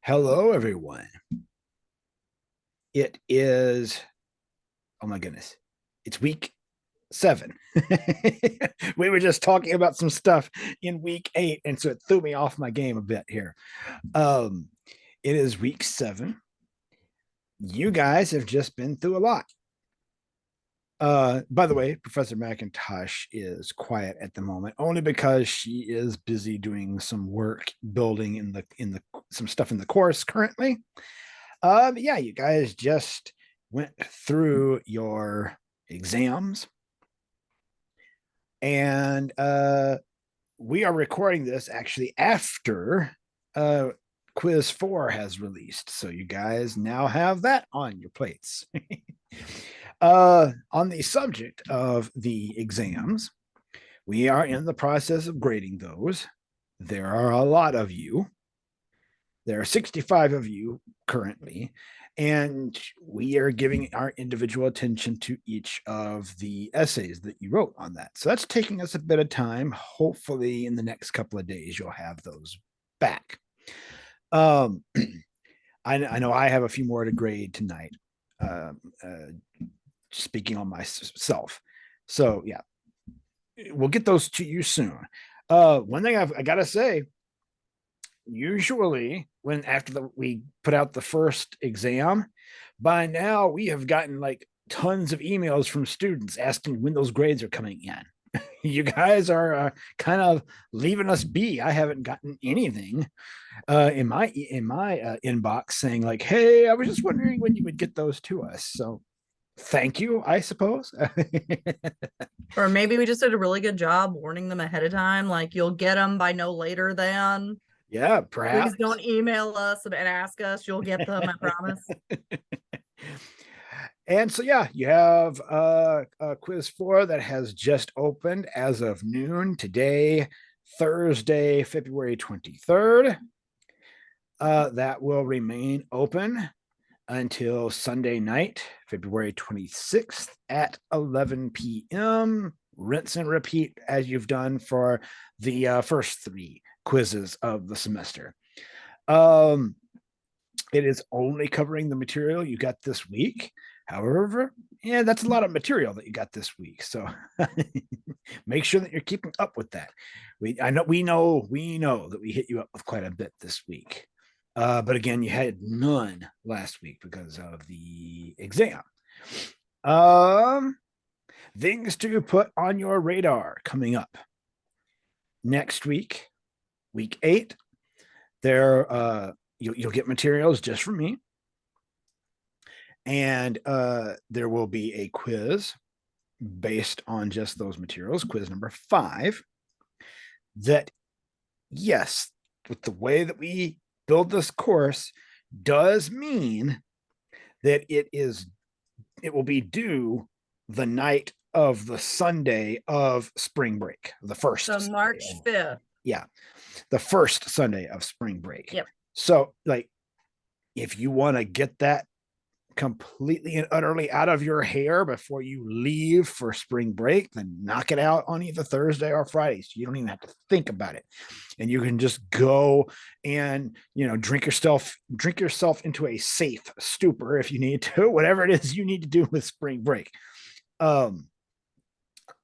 Hello, everyone. It is, oh my goodness, it's week 7. We were just talking about some stuff in week 8, and so it threw me off my game a bit here. Um, it is week 7. You guys have just been through a lot. By the way, Professor McIntosh is quiet at the moment, only because she is busy doing some work building in the some stuff in the course currently. Yeah, you guys just went through your exams, and we are recording this actually after uh, Quiz 4 has released. So you guys now have that on your plates. On the subject of the exams, we are in the process of grading those. There are a lot of you. There are 65 of you currently, and we are giving our individual attention to each of the essays that you wrote on that. So that's taking us a bit of time. Hopefully, in the next couple of days, you'll have those back. Um, I know I have a few more to grade tonight, uh, speaking on myself. So, yeah, we'll get those to you soon. One thing I got to say, usually when we put out the first exam, by now we have gotten like tons of emails from students asking when those grades are coming in. You guys are kind of leaving us be. I haven't gotten anything in my inbox saying like, "Hey, I was just wondering when you would get those to us." So thank you, I suppose. Or maybe we just did a really good job warning them ahead of time. Like, you'll get them by no later than. Yeah, Please perhaps. don't email us and ask us. You'll get them, I promise. And so, yeah, you have quiz 4 that has just opened as of noon today, Thursday, February 23rd. That will remain open until Sunday night, February 26th at 11 p.m. Rinse and repeat as you've done for the first 3 quizzes of the semester. Um, it is only covering the material you got this week. However, yeah, that's a lot of material that you got this week. So make sure that you're keeping up with that. We know that we hit you up with quite a bit this week. But again, you had none last week because of the exam. Um, Things to put on your radar coming up next week, week 8. There, you'll get materials just from me, and there will be a quiz based on just those materials, quiz number 5. That, yes, with the way that we build this course, does mean that it will be due the night of the Sunday of spring break, the first So Sunday March of, 5th. yeah, the first Sunday of spring break. Yep. So, like, if you want to get that completely and utterly out of your hair before you leave for spring break, then knock it out on either Thursday or Friday. So you don't even have to think about it. And you can just go and, drink yourself into a safe stupor if you need to, whatever it is you need to do with spring break. Um,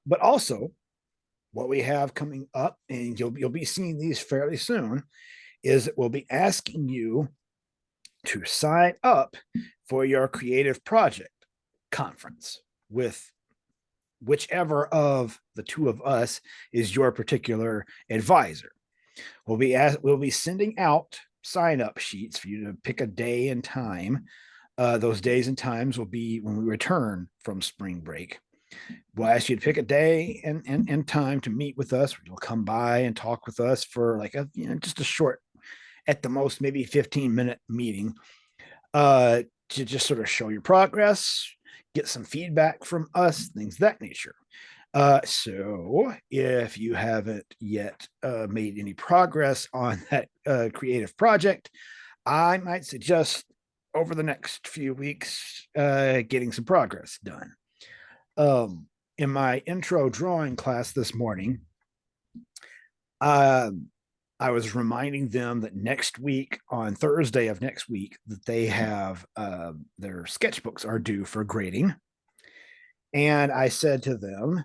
but also what we have coming up, and you'll be seeing these fairly soon, is that we'll be asking you to sign up for your creative project conference with whichever of the two of us is your particular advisor. We'll be sending out sign up sheets for you to pick a day and time. Those days and times will be when we return from spring break. We'll ask you to pick a day and time to meet with us. You'll come by and talk with us for like just a short, at the most maybe 15-minute meeting, to just sort of show your progress, get some feedback from us, things of that nature. So if you haven't yet made any progress on that creative project, I might suggest over the next few weeks getting some progress done. In my intro drawing class this morning, uh, I was reminding them that next week, on Thursday of next week, that they have their sketchbooks are due for grading. And I said to them,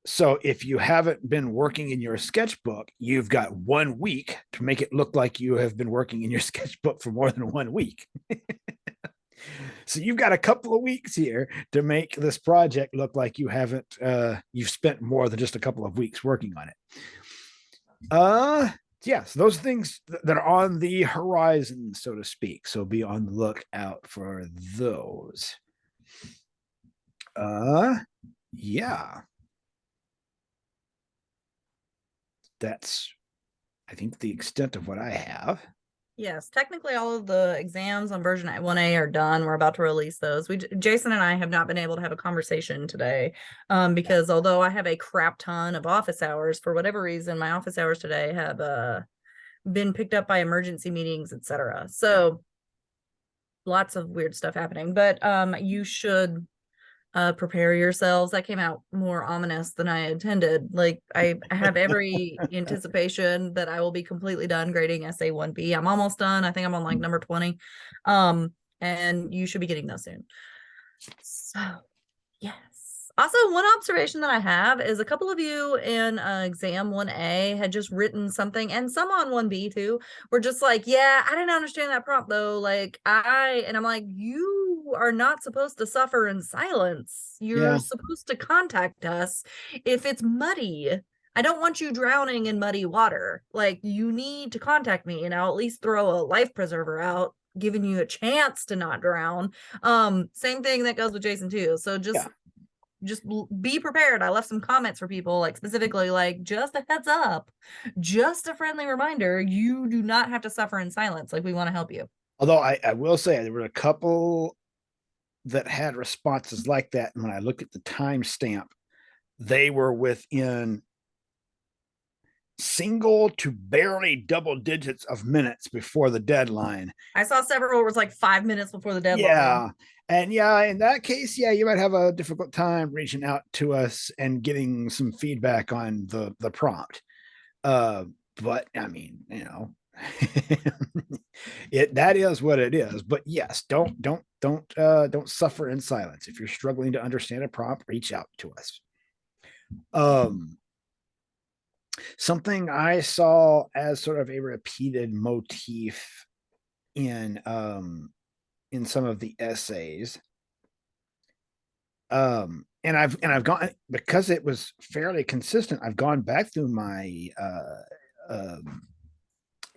so if you haven't been working in your sketchbook, you've got 1 week to make it look like you have been working in your sketchbook for more than 1 week. So you've got a couple of weeks here to make this project look like you've spent more than just a couple of weeks working on it. Yes, those things that are on the horizon, so to speak. So be on the lookout for those. Yeah. That's, I think, the extent of what I have. Yes, technically all of the exams on version 1A are done. We're about to release those. Jason and I have not been able to have a conversation today because although I have a crap ton of office hours, for whatever reason, my office hours today have been picked up by emergency meetings, etc. So lots of weird stuff happening, but you should prepare yourselves. That came out more ominous than I intended. Like I have every anticipation that I will be completely done grading essay 1B. I'm almost done. I think I'm on like number 20. And you should be getting those soon. So yes. Also, one observation that I have is a couple of you in exam 1A had just written something, and some on 1B too, were just like, yeah, I didn't understand that prompt though. And I'm like, you are not supposed to suffer in silence. You're Yeah. supposed to contact us if it's muddy. I don't want you drowning in muddy water. Like, you need to contact me, and I'll at least throw a life preserver out, giving you a chance to not drown. Same thing that goes with Jason too. So just be prepared. I left some comments for people, like specifically, like, just a heads up, just a friendly reminder, you do not have to suffer in silence. Like, we want to help you. Although I will say there were a couple that had responses like that. And when I looked at the timestamp, they were within single to barely double digits of minutes before the deadline. I saw several where it was like 5 minutes before the deadline. Yeah. And yeah, in that case, yeah, you might have a difficult time reaching out to us and getting some feedback on the prompt. But I mean, that is what it is. But yes, don't suffer in silence. If you're struggling to understand a prompt, reach out to us. Something I saw as sort of a repeated motif in some of the essays. And I've gone, because it was fairly consistent, I've gone back through my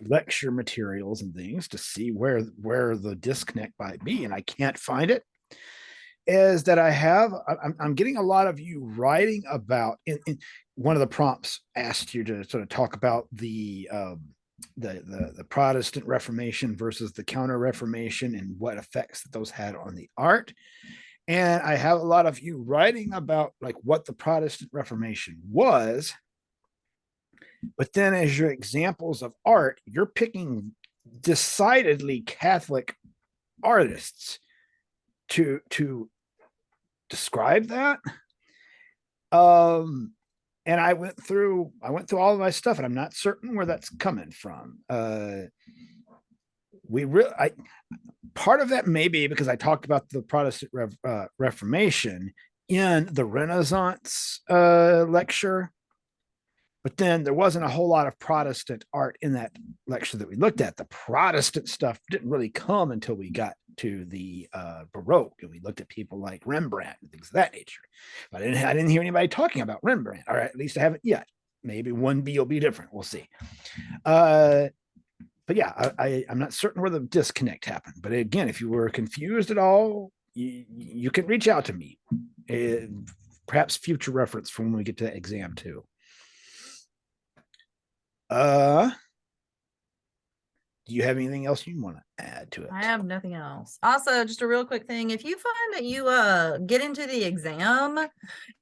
lecture materials and things to see where the disconnect might be, and I can't find it. Is that I'm getting a lot of you writing about in one of the prompts asked you to sort of talk about the Protestant Reformation versus the Counter Reformation and what effects that those had on the art. And I have a lot of you writing about like what the Protestant Reformation was, but then as your examples of art, you're picking decidedly Catholic artists to describe that. And I went through all of my stuff, and I'm not certain where that's coming from. Part of that may be because I talked about the Protestant Reformation in the Renaissance lecture, but then there wasn't a whole lot of Protestant art in that lecture that we looked at. The Protestant stuff didn't really come until we got to the Baroque, and we looked at people like Rembrandt and things of that nature. But I didn't hear anybody talking about Rembrandt, or at least I haven't yet. Maybe 1B will be different. We'll see. But yeah, I'm not certain where the disconnect happened. But again, if you were confused at all, you can reach out to me. Perhaps future reference for when we get to exam 2. Do you have anything else you want to add to it. I have nothing else. Also, just a real quick thing. If you find that you get into the exam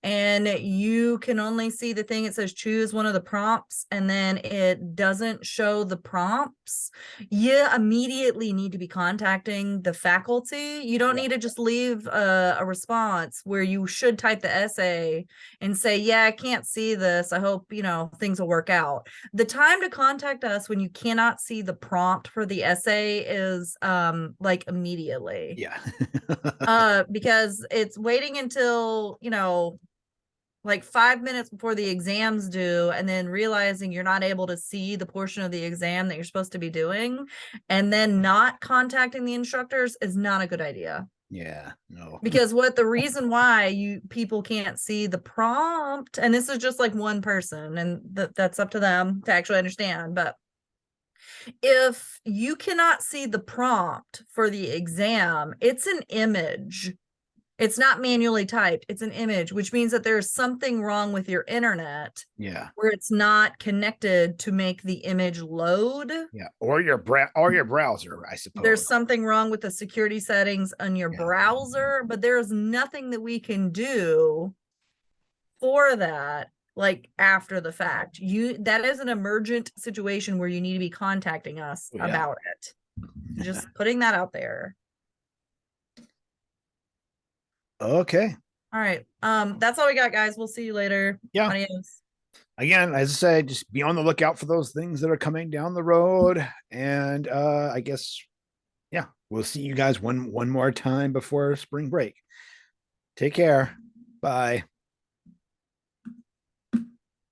and you can only see the thing, it says choose one of the prompts, and then it doesn't show the prompts, you immediately need to be contacting the faculty. You don't Yeah. need to just leave a response where you should type the essay and say, yeah, I can't see this. I hope, things will work out. The time to contact us when you cannot see the prompt for the essay is like immediately. Yeah. Because it's waiting until, like 5 minutes before the exam's due, and then realizing you're not able to see the portion of the exam that you're supposed to be doing, and then not contacting the instructors is not a good idea. Yeah. No. Because the reason why people can't see the prompt, and this is just like one person, and that's up to them to actually understand, but if you cannot see the prompt for the exam, it's an image. It's not manually typed. It's an image, which means that there's something wrong with your internet. Yeah. Where it's not connected to make the image load. Yeah. Or your browser, I suppose. There's something wrong with the security settings on your browser, but there's nothing that we can do for that, like after the fact. That is an emergent situation where you need to be contacting us about it. Just putting that out there. Okay. All right. That's all we got, guys. We'll see you later. Yeah. Adios. Again, as I said, just be on the lookout for those things that are coming down the road. And I guess, yeah, we'll see you guys one more time before spring break. Take care. Bye.